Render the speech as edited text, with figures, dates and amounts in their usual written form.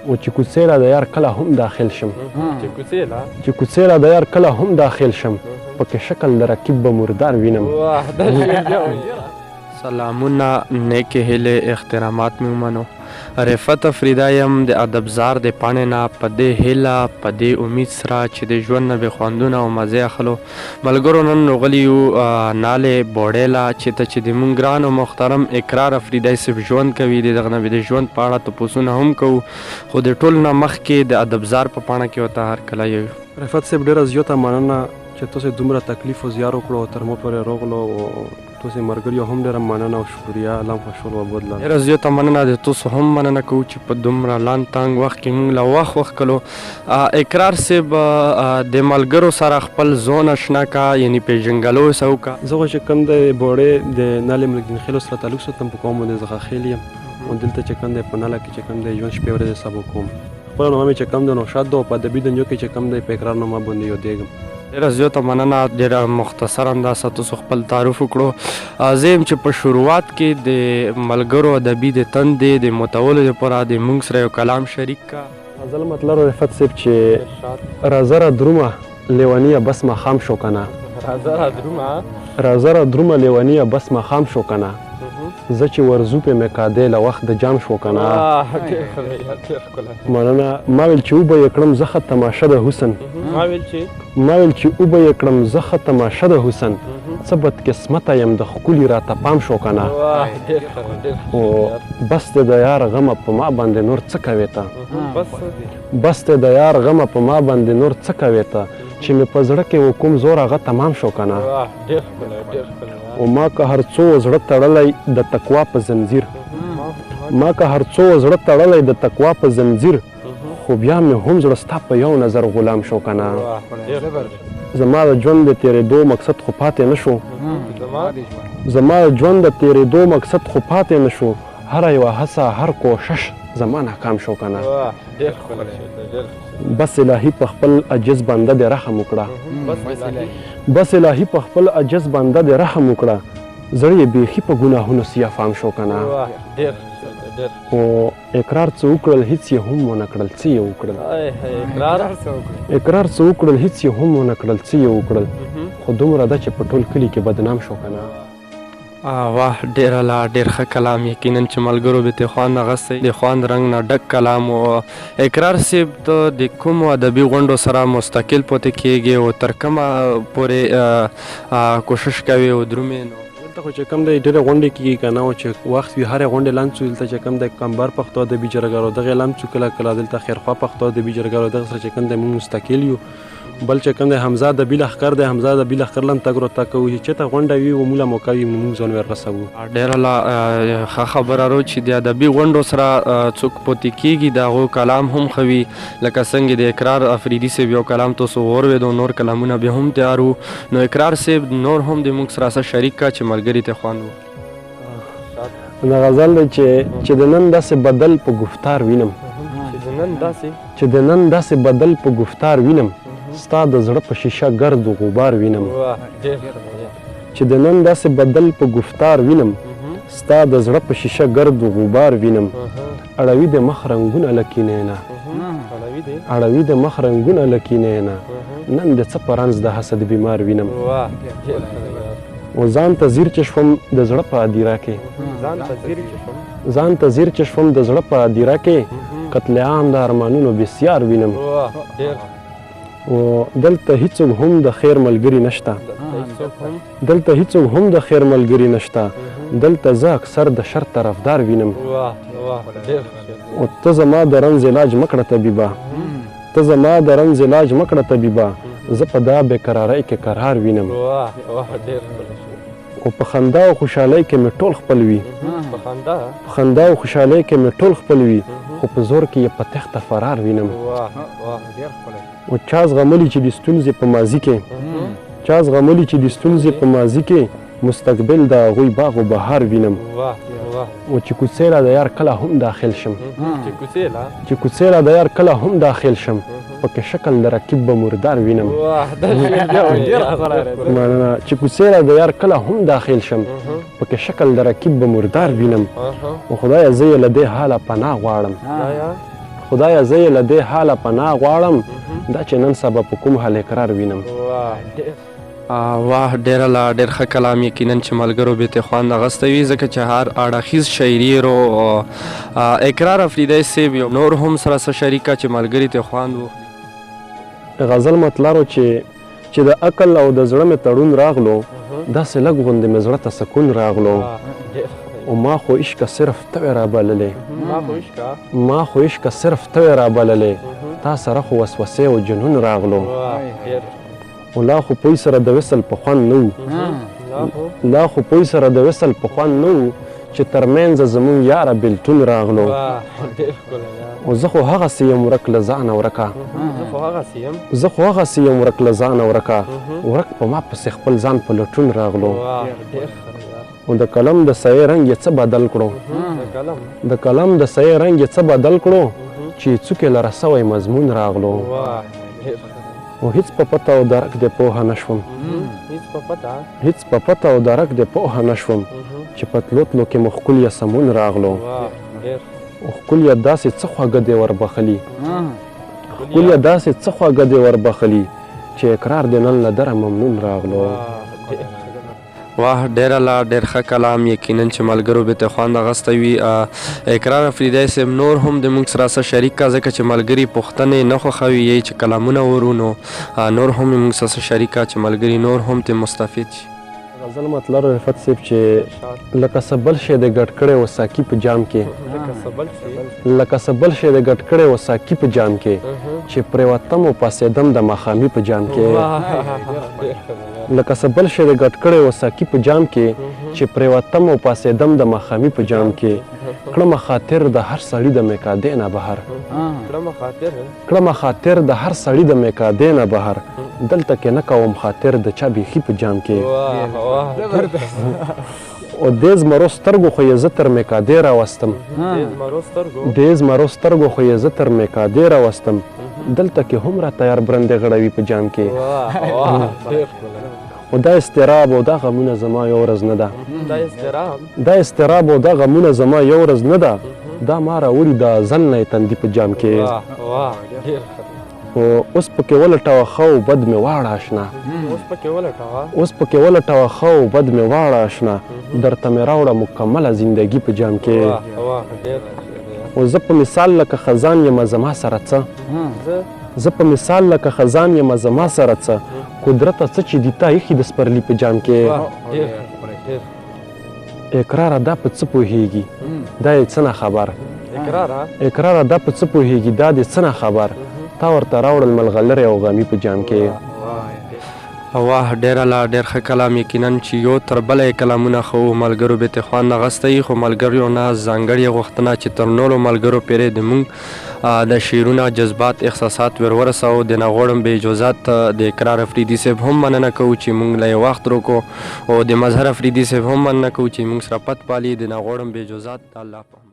و چې کوڅې لا د یار کله هم داخل شم چې کوڅې لا د یار کله هم داخل شم پکې شکل د رقیب به مردار وینم. سلامونه، نیکې هیلې، احترامات مې ومنو. رفت افریدا یم د ادبزار د پاڼې نه په دې هیله په دې امید سره چې د ژوند نه بې خوندونه او مزې اخلو. ملګرو نن راغلي یو نالې بوډۍ له چې د مونږ ګران او محترم اقرار افریدی صاحب ژوند کوي. د دغه نه د ژوند په اړه تپوسونه هم کوو، خو د ټول نه مخکې د ادبزار په پاڼه کې ورته هرکله یو رفت صاحب ډېره زیاته مننه چې تاسو دومره تکلیف او زیار وکړو او تر مو پورې راغلو. تاسو ملګریو هم ډېره مننه او شکریه. الله مو خوشحال وبودله. ډېره زیاته مننه د تاسو هم مننه کوو چې په دومره لاند تانګ وخت کې موږ له وخت کلو. اقرار صاحب د ملګرو سره خپل ځان اشنا کا یعنی پیژنګلو سو کا. زه چې کوم د بوډۍ د نالې ملکدین خیلو سره تعلق ساتم په قوم د زغه خیل یم او دلته چې کوم د په ناله کې چې کوم د ژوند شپې ورځې حساب کوم. خپل نوم چې کوم د نوشاد دو په ادبي دنیا کې چې کوم د په اقرار نوم باندې یادېږم. ډېره زیاته مننه. ډېره مختصر اندازه تاسو خپل تعارف وکړو. زه یم چې په شروعات کې د ملګرو ادبي د تندې د متولو لپاره د موږ سره یو کلام شریک کا. غزل مطلب رفت صاحب چې رازره درومه لیوانیه بس ماښام شو کنه. رازره درومه لیوانیه بس ماښام شو کنه. زه چې ورزو په مکادې له وخت د جام شو کنه. مننه. ما ویل چې اوبه یې کړم زه ښه تماشه د حسن. ما ویل چې اوبه یې کړم زه ښه تماشه د حسن. څه بدقسمته یم د ښکلي راته پام شو کنه. او بس دی د یار غمه په ما باندې نور څه کوې ته. بس دی د یار غمه په ما باندې نور څه کوې ته چې مې په زړه کې و کوم زور هغه تمام شو کنه. او ما که هر څو زړه تړلی د تقوا په زنځیر ما که هر څو زړه تړلی د تقوا په زنځیر خو بیا مې هم زړه ستا په یو نظر غلام شو کنه. زما د ژوند د تېرېدو مقصد خو پاتې نه شو. زما د ژوند د تېرېدو مقصد خو پاتې نه شو. هره یوه هڅه هر کوشش زما ناکام شو کنه. بس الهي په خپل عجز بنده د رحم وکړه. بس الهي په خپل عجز بنده د رحم وکړه. زړه یې بیخي په ګناهونو سیاه فام شو کنه. او اقرار څه وکړل هیڅ یې هم ونه کړل څه یې وکړل. اقرار څه وکړل هیڅ یې هم ونه کړل څه یې وکړل. خو دومره ده چې په ټول کلي کې بدنام شو کنه. واه ډېره لا ډېر ښه کلام. یقینا چې ملګرو به ترې خوند اخیستی د خوند رنګ نه ډک کلام و. اقرار صاحب ته د کومو ادبي غونډو سره مستقل پاتې کیږي او تر کومه پورې کوشش کوي او درومې نو دلته خو چې کوم دی ډېرې غونډې کېږي که نه او چې وخت وي هرې غونډې لاندې څو دلته چې کوم دی کمبر پښتو ادبي جرګه دغې لاندې څو کله کله دلته خیرخوا پښتو ادبي جرګه دغه سره چې کوم دی موږ مستقل یو. بل چې کوم دی حمزه ادبي لښکر دی حمزه ادبي لښکر لاندې تګ راتګ کوو. چې چېرته غونډه وي و موږ له موقع وي موږ ځان ورسوو. ډېره لا ښه خبره رو چې د ادبي غونډو سره څوک پاتې کېږي د هغو کلام هم ښه وي. لکه څنګه د اقرار افریدي صاحب یو کلام تاسو واورېدو نور کلامونه بیا هم تیار وو. نو اقرار صاحب نور هم د موږ سره شریک کا چې ملګري ته خوند و. د غزل دی چې د نن داسې بدل په گفتار وینم. چې د نن داسې بدل په گفتار وینم. ستا د زړه په شیشه ګرد و غبار وینم. چې د نن داسې بدل په گفتار وینم. ستا د زړه په شیشه ګرد و غبار وینم. اړوي د مخ رنګونه له کینې نه اړوي د مخ رنګونه له کینې نه نن د څه په رنځ د حسد بیمار وینم. و ځان ته ځیر چې شوم د زړه په هدیره کې ځان ته ځیر چې شوم د زړه په هدیره کې قتل عام د ارمانونو بسیار وینم. و دلته هیڅوک هم د خیر ملګري نشته. دلته هیڅوک هم د خیر ملګري نشته. دلته زه اکثر د شر طرفدار وینم. او ته زما د رنځ علاج مکړه طبیبه ته زما د رنځ علاج مکړه طبیبه زه په دا بېقرارۍ کې قرار وینم. او په خندا او خوشحالۍ کې مې ټول خپل وي په خندا او خوشحالۍ کې مې ټول خپل وي خو په زور کې یې په تخته فرار وینم. او چا زغملي چې د ستونزې په ماضي کې چا زغملي چې د ستونزې په ماضي کې مستقبل د هغوی باغ و بهار وینم. او چې کوڅې لا د یار کله هم داخل شم چې کوڅې لا د یار کله هم داخل شم پکې شکل د رقیب به مردار وینم. مننه. چې کوڅې لا د یار کله هم داخل شم پکې شکل د رقیب به مردار وینم. او خدایه زه یې له دې حاله پناه غواړم خدایه زه یې له دې حاله پناه غواړم دا چې نن سبا په کوم حال اقرار وینم. واه ډېره لا ډېر ښه کلام یقینا چې ملګرو بېتې خوند اخیستی وي ځکه چې هر اړخیز شاعري رو اقرار افریدی صاحب یو نور هم سره څه شریکه چې ملګري ته خوند واخلي. غزل مطلب چې د عقل او د زړه مې تړون راغلو داسې لږ غوندې مې زړه ته سکون راغلو او ما خو عشقه صرف ته وې رابللې ما خو عشقه صرف ته وې رابللې تا سره خو وسوسې او جنون راغلو او لا خو پوی سره د وصل په خوند نه وو لا خو پوی سره د وصل په خوند نه وو چې ترمنځه زمونږ یاره بېلتون راغلو او زه خو هغسې یم ورک له ځانه ورکه زه خو هغسې یم ورک له ځانه ورکه ورک په ما پسې خپل ځان په لټون راغلو او د قلم د سایې رنګ یې څه بدل کړو د قلم د سایې رنګ یې څه بدل کړو چې څوکې لره سوی مضمون راغلو او هیڅ په پته او درک دې پوهه نه شوم هیڅ په پته او درک دې پوهه نه شوم چې په تلو تلو کې مو ښکلیه سمون راغلو او ښکلیه داسې څه خواږه دې وربخلي ښکلیه داسې څه خواږه دې وربخلي چې اقرار دې نن له دره ممنون راغلو. واه ډېره لا ډېر ښه کلام یقینا چې ملګرو بېتې خوند اخیستی وي. اقرار افریدی صاحب نور هم د موږ سره څه شریک کا ځکه چې ملګري پوښتنې نه خوښوي یی چې کلامونه ورو نو نور هم موږ سره څه شریک کا چې ملګري نور هم ترې مستفید شي. غزل مطلب رفت صاحب چې لکه څه بل شی دې ګډ کړی و ساقي په جام کې لکه څه بل شی دې ګډ کړی و ساقي په جام کې چې پرېوتم و پاڅېدم د ماښامي په جام کې لکه څه بل شی دې ګډ کړی و ساقي په جام کې چې پرېوتم و پاڅېدم د ماښامي په جام کې کړمه خاطر د هر سړي د میکادې نه بهر کړمه خاطر د هر سړي د میکادې نه بهر دلته کې نه کوم خاطر د چا بیخي په جام کې او دې زمرو سترګو خو یې زه تر میکادې راوستم دې زمرو سترګو خو یې زه تر میکادې راوستم دلته کې هم را تیار برندې غړوي په جام کې او دا استراب او دا غمونه زما یو ورځ نه ده دا استراب او دا غمونه زما یو ورځ نه ده دا ما راوړي د ازل نه یې تندي په جام کې او اوس پکې ولټوه ښه او بد مې واړه اشنا اوس پکې ولټوه ښه او بد مې واړه اشنا درته مې راوړه مکمله زندګي په جام کې او زه په مثال لکه خزان یم زما سره څه زه په مثال لکه خزان یم زما سره څه قدرته څه چې دي تا ایښي د سپرلي په جام کې اقراره دا په څه پوهېږي دا یې څه نه خبر اقراره دا په څه پوهېږي دا دې څه نه خبر تا ورته راوړل ملغلرې او غامي په جام کې. واه ډېره لا ډېر ښه کلام یقینا چې یو تر بله یې کلامونه ښه وو ملګرو بېتې خوند اخیستی خو ملګریو نه ځانګړې غوښتنه چې تر نورو ملګرو پورې د موږ د شعرونه جذبات احساسات ور ورسوو د نه غواړم بې اجازت د اقرار افریدي صاحب هم مننه کوو چې موږ له یې وخت روکو او د مظهر افریدي صاحب هم مننه کوو چې موږ سره پت پالي د نه غواړم بې اجازت الله په